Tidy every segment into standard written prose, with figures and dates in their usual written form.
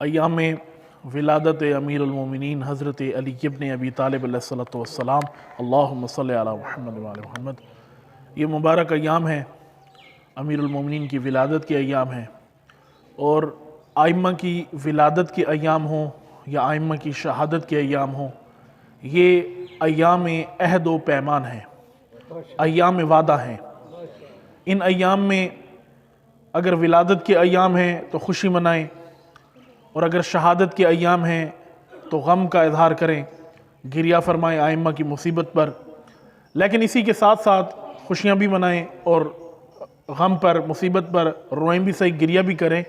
ایام ولادت امیر المومنین حضرت علی ابن ابی طالب علیہ الصلوۃ والسلام، اللہم صلی علی محمد وعلی محمد۔ یہ مبارک ایام ہیں، امیر المومنین کی ولادت کے ایام ہیں، اور ائمہ کی ولادت کے ایام ہوں یا ائمہ کی شہادت کے ایام ہوں، یہ ایام عہد و پیمان ہیں، ایام وعدہ ہیں۔ ان ایام میں اگر ولادت کے ایام ہیں تو خوشی منائیں، اور اگر شہادت کے ایام ہیں تو غم کا اظہار کریں، گریہ فرمائیں ائمہ کی مصیبت پر۔ لیکن اسی کے ساتھ ساتھ خوشیاں بھی منائیں اور غم پر، مصیبت پر روئیں بھی صحیح، گریہ بھی کریں۔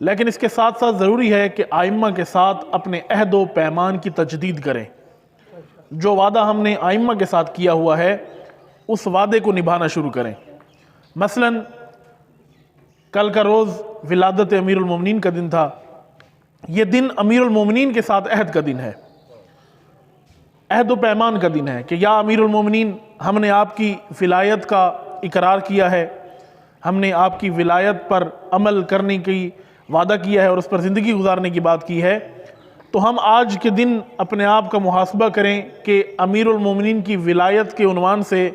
لیکن اس کے ساتھ ساتھ ضروری ہے کہ ائمہ کے ساتھ اپنے عہد و پیمان کی تجدید کریں۔ جو وعدہ ہم نے ائمہ کے ساتھ کیا ہوا ہے اس وعدے کو نبھانا شروع کریں۔ مثلاً کل کا روز ولادت امیر المومنین کا دن تھا۔ یہ دن امیر المومنین کے ساتھ عہد کا دن ہے، عہد و پیمان کا دن ہے کہ یا امیر المومنین، ہم نے آپ کی ولایت کا اقرار کیا ہے، ہم نے آپ کی ولایت پر عمل کرنے کی وعدہ کیا ہے اور اس پر زندگی گزارنے کی بات کی ہے۔ تو ہم آج کے دن اپنے آپ کا محاسبہ کریں کہ امیر المومنین کی ولایت کے عنوان سے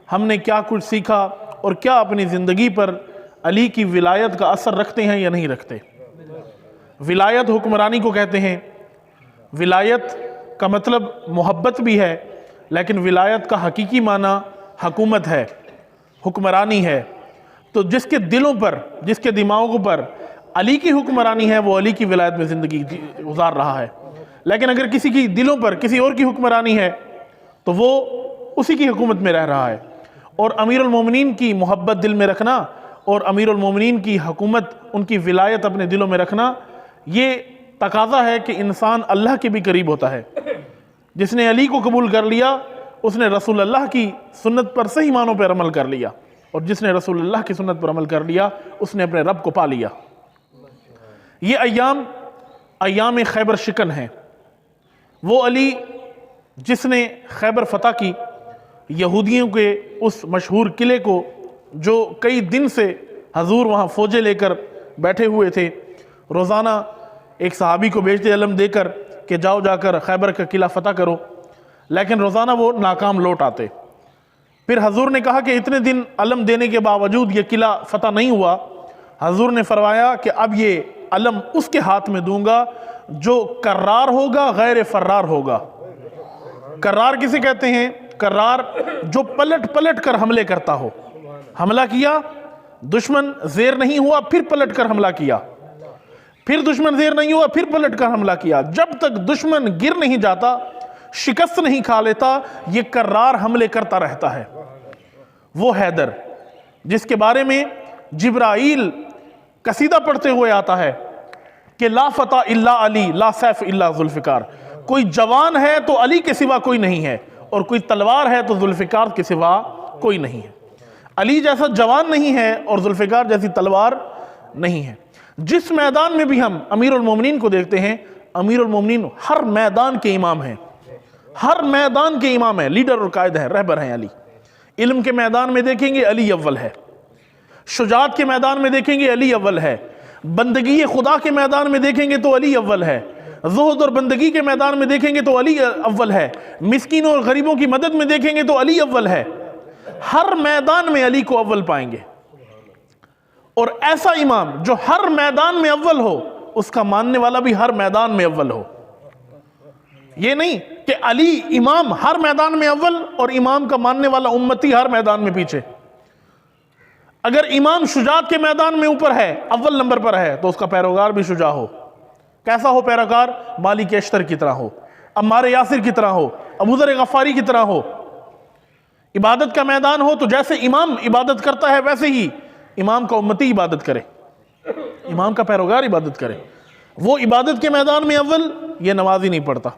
ہم نے کیا کچھ سیکھا اور کیا اپنی زندگی پر علی کی ولایت کا اثر رکھتے ہیں یا نہیں رکھتے۔ ولایت حکمرانی کو کہتے ہیں۔ ولایت کا مطلب محبت بھی ہے، لیکن ولایت کا حقیقی معنی حکومت ہے، حکمرانی ہے۔ تو جس کے دلوں پر، جس کے دماغوں پر علی کی حکمرانی ہے وہ علی کی ولایت میں زندگی گزار رہا ہے۔ لیکن اگر کسی کی دلوں پر کسی اور کی حکمرانی ہے تو وہ اسی کی حکومت میں رہ رہا ہے۔ اور امیر المومنین کی محبت دل میں رکھنا اور امیر المومنین کی حکومت، ان کی ولایت اپنے دلوں میں رکھنا، یہ تقاضا ہے کہ انسان اللہ کے بھی قریب ہوتا ہے۔ جس نے علی کو قبول کر لیا اس نے رسول اللہ کی سنت پر صحیح معنوں پر عمل کر لیا، اور جس نے رسول اللہ کی سنت پر عمل کر لیا اس نے اپنے رب کو پا لیا۔ یہ ایام خیبر شکن ہیں۔ وہ علی جس نے خیبر فتح کی، یہودیوں کے اس مشہور قلعے کو جو کئی دن سے حضور وہاں فوجیں لے کر بیٹھے ہوئے تھے، روزانہ ایک صحابی کو بھیجتے علم دے کر کہ جاؤ جا کر خیبر کا قلعہ فتح کرو، لیکن روزانہ وہ ناکام لوٹ آتے۔ پھر حضور نے کہا کہ اتنے دن علم دینے کے باوجود یہ قلعہ فتح نہیں ہوا۔ حضور نے فرمایا کہ اب یہ علم اس کے ہاتھ میں دوں گا جو کرار ہوگا، غیر فرار ہوگا۔ کرار کسے کہتے ہیں؟ کرار جو پلٹ پلٹ کر حملے کرتا ہو۔ حملہ کیا، دشمن زیر نہیں ہوا، پھر پلٹ کر حملہ کیا، پھر دشمن زیر نہیں ہوا، پھر پلٹ کر حملہ کیا۔ جب تک دشمن گر نہیں جاتا، شکست نہیں کھا لیتا، یہ کرار حملے کرتا رہتا ہے۔ وہ حیدر جس کے بارے میں جبرائیل قصیدہ پڑھتے ہوئے آتا ہے کہ لا فتح الا علی، لا سیف الا ذوالفقار۔ کوئی جوان ہے تو علی کے سوا کوئی نہیں ہے، اور کوئی تلوار ہے تو ذوالفقار کے سوا کوئی نہیں ہے۔ علی جیسا جوان نہیں ہے اور ذوالفقار جیسی تلوار نہیں ہے۔ جس میدان میں بھی ہم امیر المومنین کو دیکھتے ہیں، امیر المومنین ہر میدان کے امام ہیں، ہر میدان کے امام ہیں، لیڈر اور قائد ہیں، رہبر ہیں علی۔ علم کے میدان میں دیکھیں گے علی اول ہے، شجاعت کے میدان میں دیکھیں گے علی اول ہے، بندگی خدا کے میدان میں دیکھیں گے تو علی اول ہے، زہد اور بندگی کے میدان میں دیکھیں گے تو علی اول ہے، مسکینوں اور غریبوں کی مدد میں دیکھیں گے تو علی اول ہے۔ ہر میدان میں علی کو اول پائیں گے، اور ایسا امام جو ہر میدان میں اول ہو، اس کا ماننے والا بھی ہر میدان میں اول ہو۔ یہ نہیں کہ علی امام ہر میدان میں اول اور امام کا ماننے والا امتی ہر میدان میں پیچھے۔ اگر امام شجاعت کے میدان میں اوپر ہے، اول نمبر پر ہے، تو اس کا پیروکار بھی شجاع ہو۔ کیسا ہو پیروکار؟ مالک اشتر کی طرح ہو، عمار یاسر کی طرح ہو، ابو ذر غفاری کی طرح ہو۔ عبادت کا میدان ہو تو جیسے امام عبادت کرتا ہے ویسے ہی امام کا امتی عبادت کرے، امام کا پیروکار عبادت کرے۔ وہ عبادت کے میدان میں اول، یہ نماز ہی نہیں پڑھتا۔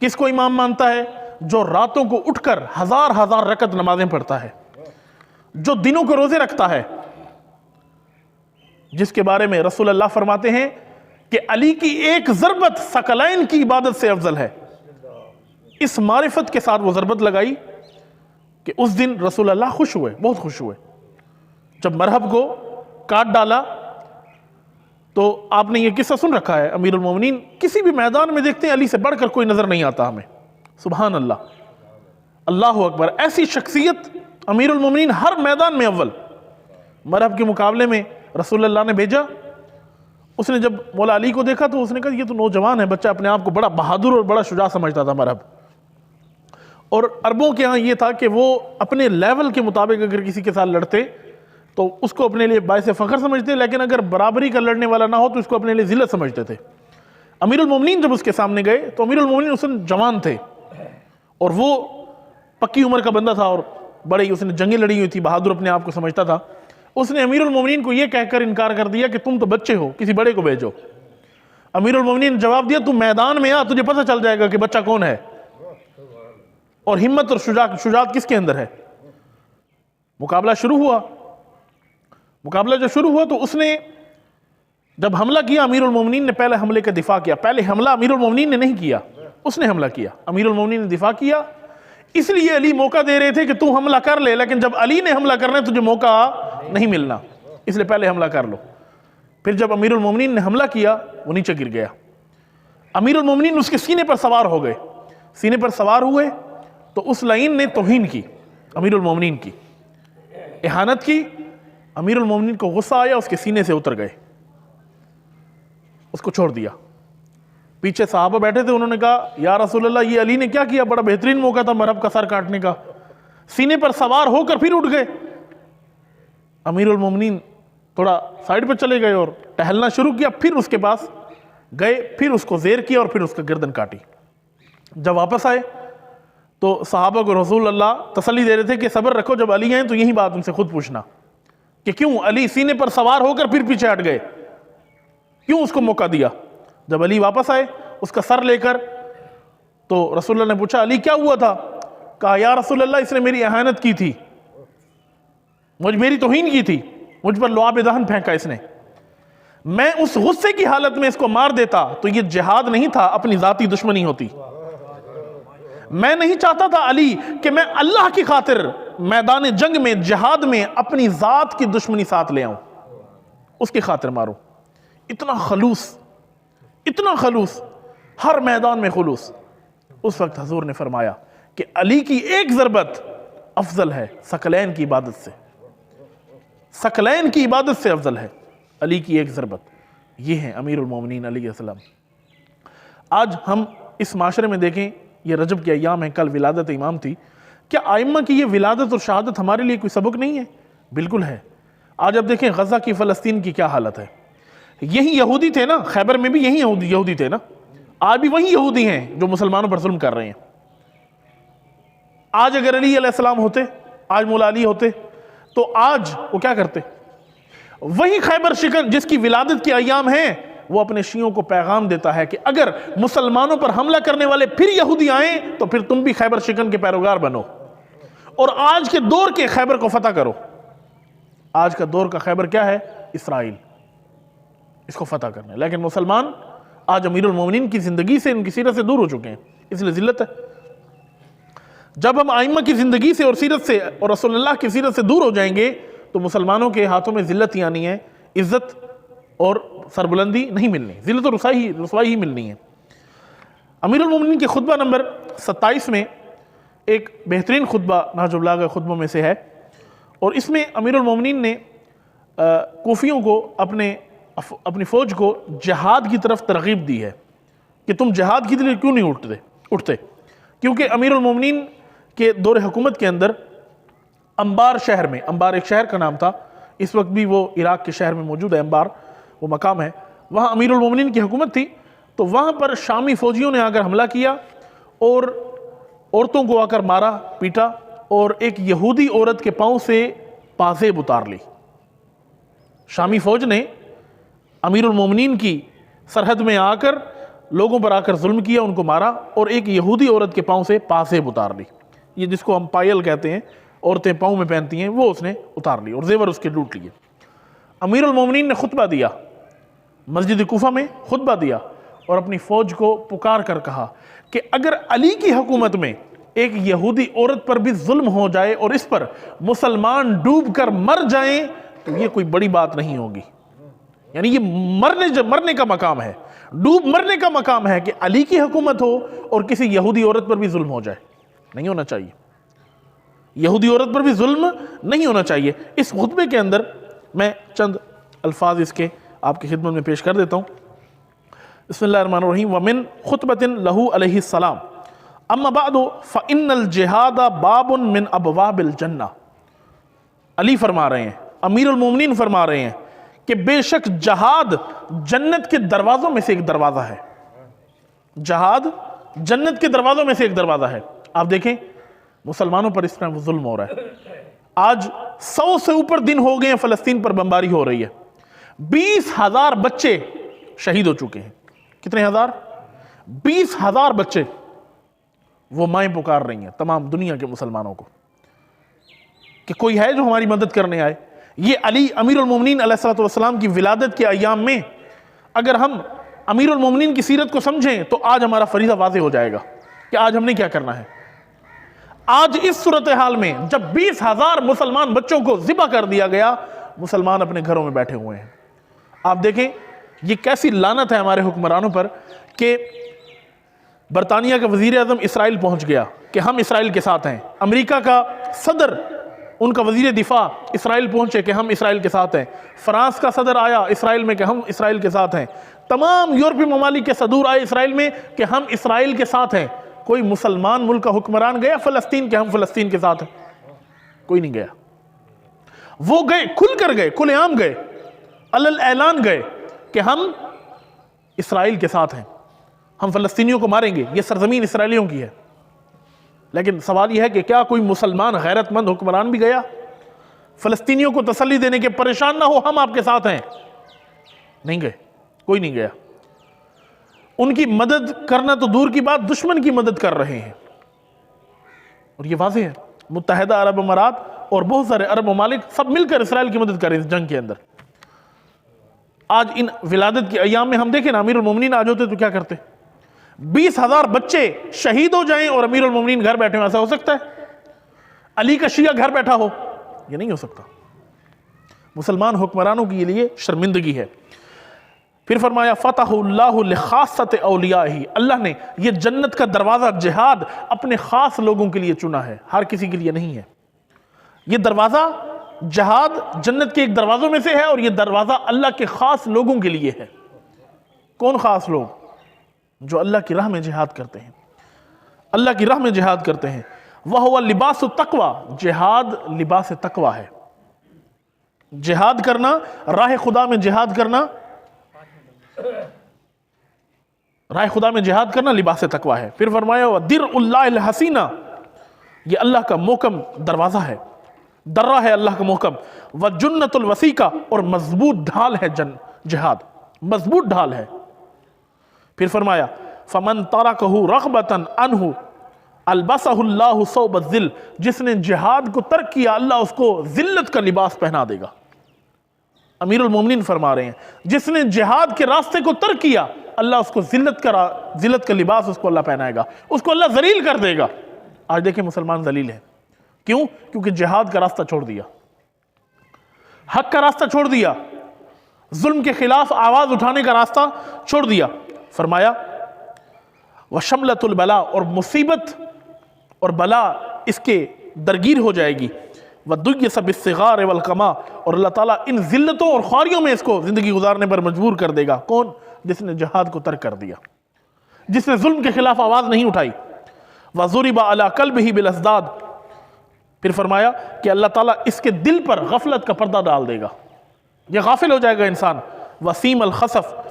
کس کو امام مانتا ہے؟ جو راتوں کو اٹھ کر ہزار ہزار رکعت نمازیں پڑھتا ہے، جو دنوں کو روزے رکھتا ہے، جس کے بارے میں رسول اللہ فرماتے ہیں کہ علی کی ایک ضربت ثقلین کی عبادت سے افضل ہے۔ اس معرفت کے ساتھ وہ ضربت لگائی کہ اس دن رسول اللہ خوش ہوئے، بہت خوش ہوئے۔ جب مرحب کو کاٹ ڈالا تو آپ نے یہ قصہ سن رکھا ہے، امیر المومنین کسی بھی میدان میں دیکھتے ہیں علی سے بڑھ کر کوئی نظر نہیں آتا ہمیں. سبحان اللہ، اللہ اکبر. ایسی شخصیت امیر المومنین ہر میدان میں اول. مرحب کے مقابلے میں رسول اللہ نے بھیجا، اس نے جب مولا علی کو دیکھا تو اس نے کہا یہ تو نوجوان ہے بچہ، اپنے آپ کو بڑا بہادر اور بڑا شجاع سمجھتا تھا مرحب. اور عربوں کے ہاں یہ تھا کہ وہ اپنے لیول کے مطابق اگر کسی کے ساتھ لڑتے تو اس کو اپنے لیے باعث فخر سمجھتے، لیکن اگر برابری کا لڑنے والا نہ ہو تو اس کو اپنے لیے ذلت سمجھتے تھے. امیر المومنین جب اس کے سامنے گئے تو امیر المومنین اس وقت جوان تھے اور وہ پکی عمر کا بندہ تھا اور بڑی اس نے جنگیں لڑی ہوئی تھی، بہادر اپنے آپ کو سمجھتا تھا. اس نے امیر المومنین کو یہ کہہ کر انکار کر دیا کہ تم تو بچے ہو، کسی بڑے کو بھیجو. امیر المومنین نے جواب دیا تم میدان میں آ، تجھے پتہ چل جائے گا کہ بچہ کون ہے اور ہمت اور شجاعت کس کے اندر ہے. مقابلہ شروع ہوا. مقابلہ جب شروع ہوا تو اس نے جب حملہ کیا، امیر المومنین نے پہلے حملے کا دفاع کیا. پہلے حملہ امیر المومنین نے نہیں کیا، اس نے حملہ کیا. امیر المومنین نے دفاع کیا. اس لیے علی موقع دے رہے تھے کہ تو حملہ کر لے، لیکن جب علی نے حملہ کرنا ہے تجھے موقع نہیں ملنا، اس لیے پہلے حملہ کر لو. پھر جب امیر المومنین نے حملہ کیا وہ نیچے گر گیا. امیر المومنین اس کے سینے پر سوار ہو گئے. سینے پر سوار ہوئے تو اس لائن نے توہین کی، امیر المومنین کی اہانت کی. امیر المومنین کو غصہ آیا، اس کے سینے سے اتر گئے، اس کو چھوڑ دیا. پیچھے صحابہ بیٹھے تھے، انہوں نے کہا یا رسول اللہ یہ علی نے کیا کیا، بڑا بہترین موقع تھا مرحب کا سر کاٹنے کا. سینے پر سوار ہو کر پھر اٹھ گئے. امیر المومنین تھوڑا سائیڈ پہ چلے گئے اور ٹہلنا شروع کیا. پھر اس کے پاس گئے، پھر اس کو زیر کیا اور پھر اس کا گردن کاٹی. جب واپس آئے تو صحابہ کو رسول اللہ تسلی دے رہے تھے کہ صبر رکھو، جب علی آئیں تو یہی بات ان سے خود پوچھنا کہ کیوں علی سینے پر سوار ہو کر پھر پیچھے ہٹ گئے، کیوں اس کو موقع دیا. جب علی واپس آئے اس کا سر لے کر تو رسول اللہ نے پوچھا علی کیا ہوا تھا؟ کہا یا رسول اللہ اس نے میری اہانت کی تھی، میری توہین کی تھی، مجھ پر لعاب دہن پھینکا اس نے. میں اس غصے کی حالت میں اس کو مار دیتا تو یہ جہاد نہیں تھا، اپنی ذاتی دشمنی ہوتی. میں نہیں چاہتا تھا علی کہ میں اللہ کی خاطر میدان جنگ میں جہاد میں اپنی ذات کی دشمنی ساتھ لے آؤں، اس کی خاطر ماروں. اتنا خلوص، اتنا خلوص، ہر میدان میں خلوص. اس وقت حضور نے فرمایا کہ علی کی ایک ضربت افضل ہے ثقلین کی عبادت سے، ثقلین کی عبادت سے افضل ہے علی کی ایک ضربت. یہ ہیں امیر المومنین علیہ السلام. آج ہم اس معاشرے میں دیکھیں، یہ رجب کے ایام ہیں، کل ولادت امام تھی. کیا آئمہ کی یہ ولادت اور شہادت ہمارے لیے کوئی سبق نہیں ہے؟ بالکل ہے. آج اب دیکھیں غزہ کی، فلسطین کی کیا حالت ہے. یہی یہودی تھے نا، خیبر میں بھی یہی یہودی تھے نا، آج بھی وہی یہودی ہیں جو مسلمانوں پر ظلم کر رہے ہیں. آج اگر علی علیہ السلام ہوتے، آج مولا علی ہوتے تو آج وہ کیا کرتے؟ وہی خیبر شکن جس کی ولادت کے ایام ہیں وہ اپنے شیعوں کو پیغام دیتا ہے کہ اگر مسلمانوں پر حملہ کرنے والے پھر یہودی آئیں تو پھر تم بھی خیبر شکن کے پیروکار بنو اور آج کے دور کے خیبر کو فتح کرو. آج کا دور کا خیبر کیا ہے؟ اسرائیل، اس کو فتح کرنا ہے. لیکن مسلمان آج امیر المومنین کی زندگی سے، ان کی سیرت سے دور ہو چکے ہیں، اس لیے ذلت ہے. جب ہم ائمہ کی زندگی سے اور سیرت سے اور رسول اللہ کی سیرت سے دور ہو جائیں گے تو مسلمانوں کے ہاتھوں میں ذلت ہی آنی ہے، عزت اور سربلندی نہیں ملنی، ذلت اور رسوائی ہی ملنی ہے. امیر المومنین کے خطبہ نمبر 27 میں ایک بہترین خطبہ نہج البلاغہ کے خطبوں میں سے ہے، اور اس میں امیر المومنین نے کوفیوں کو، اپنی فوج کو جہاد کی طرف ترغیب دی ہے کہ تم جہاد کی طرف کیوں نہیں اٹھتے. کیونکہ امیر المومنین کے دور حکومت کے اندر انبار شہر میں، انبار ایک شہر کا نام تھا، اس وقت بھی وہ عراق کے شہر میں موجود ہے، انبار وہ مقام ہے، وہاں امیر المومنین کی حکومت تھی. تو وہاں پر شامی فوجیوں نے آ کر حملہ کیا اور عورتوں کو آ کر مارا پیٹا اور ایک یہودی عورت کے پاؤں سے پازیب اتار لی. شامی فوج نے امیر المومنین کی سرحد میں آ کر لوگوں پر آ کر ظلم کیا، ان کو مارا اور ایک یہودی عورت کے پاؤں سے پازیب اتار لی. یہ جس کو ہم پائل کہتے ہیں، عورتیں پاؤں میں پہنتی ہیں، وہ اس نے اتار لی اور زیور اس کے لوٹ لیے. امیر المومنین نے خطبہ دیا، مسجد کوفہ میں خطبہ دیا اور اپنی فوج کو پکار کر کہا کہ اگر علی کی حکومت میں ایک یہودی عورت پر بھی ظلم ہو جائے اور اس پر مسلمان ڈوب کر مر جائیں تو یہ کوئی بڑی بات نہیں ہوگی، یعنی یہ مرنے کا مقام ہے، ڈوب مرنے کا مقام ہے کہ علی کی حکومت ہو اور کسی یہودی عورت پر بھی ظلم ہو جائے، نہیں ہونا چاہیے، یہودی عورت پر بھی ظلم نہیں ہونا چاہیے۔ اس خطبے کے اندر میں چند الفاظ اس کے آپ کی خدمت میں پیش کر دیتا ہوں۔ بسم اللہ الرحمن الرحیم۔ ومن خطبۃ لہ علیہ السلام اما بعد فإن الجہاد باب من ابواب الجنہ۔ علی فرما رہے ہیں، امیر المومنین فرما رہے ہیں کہ بے شک جہاد جنت کے دروازوں میں سے ایک دروازہ ہے، جہاد جنت کے دروازوں میں سے ایک دروازہ ہے۔ آپ دیکھیں مسلمانوں پر اس طرح وہ ظلم ہو رہا ہے، آج 100 سے اوپر دن ہو گئے ہیں فلسطین پر بمباری ہو رہی ہے، 20,000 بچے شہید ہو چکے ہیں۔ کتنے ہزار؟ 20,000 بچے، وہ مائیں پکار رہی ہیں تمام دنیا کے مسلمانوں کو کہ کوئی ہے جو ہماری مدد کرنے آئے۔ یہ علی امیر المومنین علیہ السلام کی ولادت کے ایام میں اگر ہم امیر المومنین کی سیرت کو سمجھیں تو آج ہمارا فریضہ واضح ہو جائے گا کہ آج ہم نے کیا کرنا ہے۔ آج اس صورتحال میں جب 20,000 مسلمان بچوں کو ذبح کر دیا گیا، مسلمان اپنے گھروں میں بیٹھے ہوئے ہیں۔ آپ دیکھیں یہ کیسی لعنت ہے ہمارے حکمرانوں پر کہ برطانیہ کا وزیر اعظم اسرائیل پہنچ گیا کہ ہم اسرائیل کے ساتھ ہیں، امریکہ کا صدر، ان کا وزیر دفاع اسرائیل پہنچے کہ ہم اسرائیل کے ساتھ ہیں، فرانس کا صدر آیا اسرائیل میں کہ ہم اسرائیل کے ساتھ ہیں، تمام یورپی ممالک کے صدور آئے اسرائیل میں کہ ہم اسرائیل کے ساتھ ہیں۔ کوئی مسلمان ملک کا حکمران گیا فلسطین کہ ہم فلسطین کے ساتھ ہیں؟ کوئی نہیں گیا۔ وہ گئے، کھل کر گئے، کھلے عام گئے، علل اعلان گئے کہ ہم اسرائیل کے ساتھ ہیں، ہم فلسطینیوں کو ماریں گے، یہ سرزمین اسرائیلیوں کی ہے۔ لیکن سوال یہ ہے کہ کیا کوئی مسلمان غیرت مند حکمران بھی گیا فلسطینیوں کو تسلی دینے کے پریشان نہ ہو ہم آپ کے ساتھ ہیں؟ نہیں گئے، کوئی نہیں گیا۔ ان کی مدد کرنا تو دور کی بات، دشمن کی مدد کر رہے ہیں، اور یہ واضح ہے۔ متحدہ عرب امارات اور بہت سارے عرب ممالک سب مل کر اسرائیل کی مدد کر رہے ہیں اس جنگ کے اندر۔ آج ان ولادت کے ایام میں ہم دیکھیں نا، امیر المومنین آج ہوتے تو کیا کرتے؟ 20,000 بچے شہید ہو جائیں اور امیر المومنین گھر بیٹھے ہوں، ایسا ہو سکتا ہے؟ علی کا شیعہ گھر بیٹھا ہو؟ یہ نہیں ہو سکتا۔ مسلمان حکمرانوں کے لیے شرمندگی ہے۔ پھر فرمایا فتح اللہ لخاصۃ اولیائہ، اللہ نے یہ جنت کا دروازہ جہاد اپنے خاص لوگوں کے لیے چنا ہے، ہر کسی کے لیے نہیں ہے۔ یہ دروازہ جہاد جنت کے ایک دروازوں میں سے ہے، اور یہ دروازہ اللہ کے خاص لوگوں کے لیے ہے۔ کون خاص لوگ؟ جو اللہ کی راہ میں جہاد کرتے ہیں، اللہ کی راہ میں جہاد کرتے ہیں۔ وَهُوَ لِبَاسُ التَّقْوَى، جہاد لباس تقوی ہے۔ جہاد کرنا، راہ خدا میں جہاد کرنا، راہ خدا میں جہاد کرنا لباس تقوی ہے۔ پھر فرمایا وَدِرْءُ اللَّهِ الْحَسِينَ، یہ اللہ کا محکم دروازہ ہے، درہ ہے اللہ کا محکم۔ وَجُنَّةُ الْوَسِيقَ، اور مضبوط ڈھال ہے جہاد، مضبوط ڈھال ہے۔ پھر فرمایا فَمَن تَرَكَهُ رَغْبَةً عَنْهُ أَلْبَسَهُ اللَّهُ ثَوْبَ الذِّلِّ، جس نے جہاد کو ترک کیا اللہ اس کو ذلت کا لباس پہنا دے گا۔ امیر المومنین فرما رہے ہیں جس نے جہاد کے راستے کو ترک کیا اللہ اس کو ذلت کا لباس اس کو اللہ پہنائے گا، اس کو اللہ ذلیل کر دے گا۔ آج دیکھیں مسلمان ذلیل ہیں، کیوں؟ کیونکہ جہاد کا راستہ چھوڑ دیا، حق کا راستہ چھوڑ دیا، ظلم کے خلاف آواز اٹھانے کا راستہ چھوڑ دیا۔ فرمایا وَشَمْلَةُ الْبَلَا، اور مصیبت اور بلا اس کے درگیر ہو جائے گی۔ وَدُّيَّسَ بِالصِّغَارِ وَالْقَمَا، اور اللہ تعالیٰ ان ذلتوں اور خواریوں میں اس کو زندگی گزارنے پر مجبور کر دے گا۔ کون؟ جس نے جہاد کو ترک کر دیا، جس نے ظلم کے خلاف آواز نہیں اٹھائی۔ وَضُرِبَ عَلَىٰ قَلْبِهِ بِالْأَسْدَادِ، پھر فرمایا کہ اللہ تعالیٰ اس کے دل پر غفلت کا پردہ ڈال دے گا، یہ غافل ہو جائے گا انسان۔ وَسِيمَ الْخَسَفِ،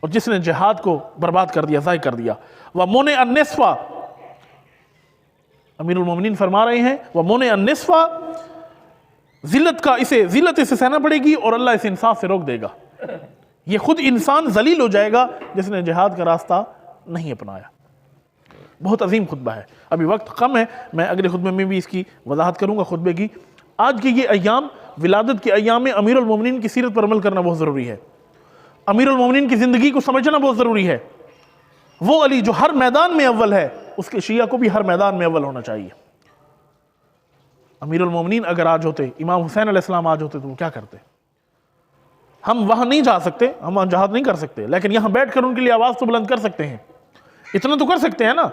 اور جس نے جہاد کو برباد کر دیا، ضائع کر دیا۔ وَمُنِعَ النِّصْفَ، امیر المومنین فرما رہے ہیں وَمُنِعَ النِّصْفَ، ذلت اسے سہنا پڑے گی اور اللہ اسے انصاف سے روک دے گا۔ یہ خود انسان ذلیل ہو جائے گا جس نے جہاد کا راستہ نہیں اپنایا۔ بہت عظیم خطبہ ہے، ابھی وقت کم ہے، میں اگلے خطبے میں بھی اس کی وضاحت کروں گا خطبے کی۔ آج کے یہ ایام، ولادت کے ایام میں امیر المومنین کی سیرت پر عمل کرنا بہت ضروری ہے، امیر المومنین کی زندگی کو سمجھنا بہت ضروری ہے۔ وہ علی جو ہر میدان میں اول ہے، اس کے شیعہ کو بھی ہر میدان میں اول ہونا چاہیے۔ امیر المومنین اگر آج ہوتے، امام حسین علیہ السلام آج ہوتے تو وہ کیا کرتے؟ ہم وہاں نہیں جا سکتے، ہم وہاں جہاد نہیں کر سکتے، لیکن یہاں بیٹھ کر ان کے لیے آواز تو بلند کر سکتے ہیں، اتنا تو کر سکتے ہیں نا۔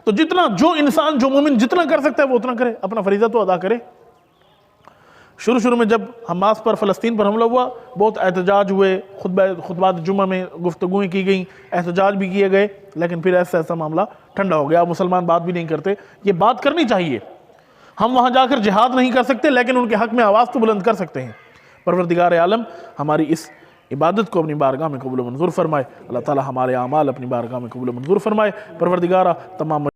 تو جتنا جو انسان، جو مومن جتنا کر سکتا ہے وہ اتنا کرے، اپنا فریضہ تو ادا کرے۔ شروع میں جب حماس پر، فلسطین پر حملہ ہوا، بہت احتجاج ہوئے، خطبات جمعہ میں گفتگویں کی گئیں، احتجاج بھی کیے گئے، لیکن پھر ایسا معاملہ ٹھنڈا ہو گیا۔ اب مسلمان بات بھی نہیں کرتے، یہ بات کرنی چاہیے۔ ہم وہاں جا کر جہاد نہیں کر سکتے، لیکن ان کے حق میں آواز تو بلند کر سکتے ہیں۔ پروردگار عالم ہماری اس عبادت کو اپنی بارگاہ میں قبول و منظور فرمائے۔ اللہ تعالی ہمارے اعمال اپنی بارگاہ میں قبول و منظور فرمائے۔ پروردگارہ تمام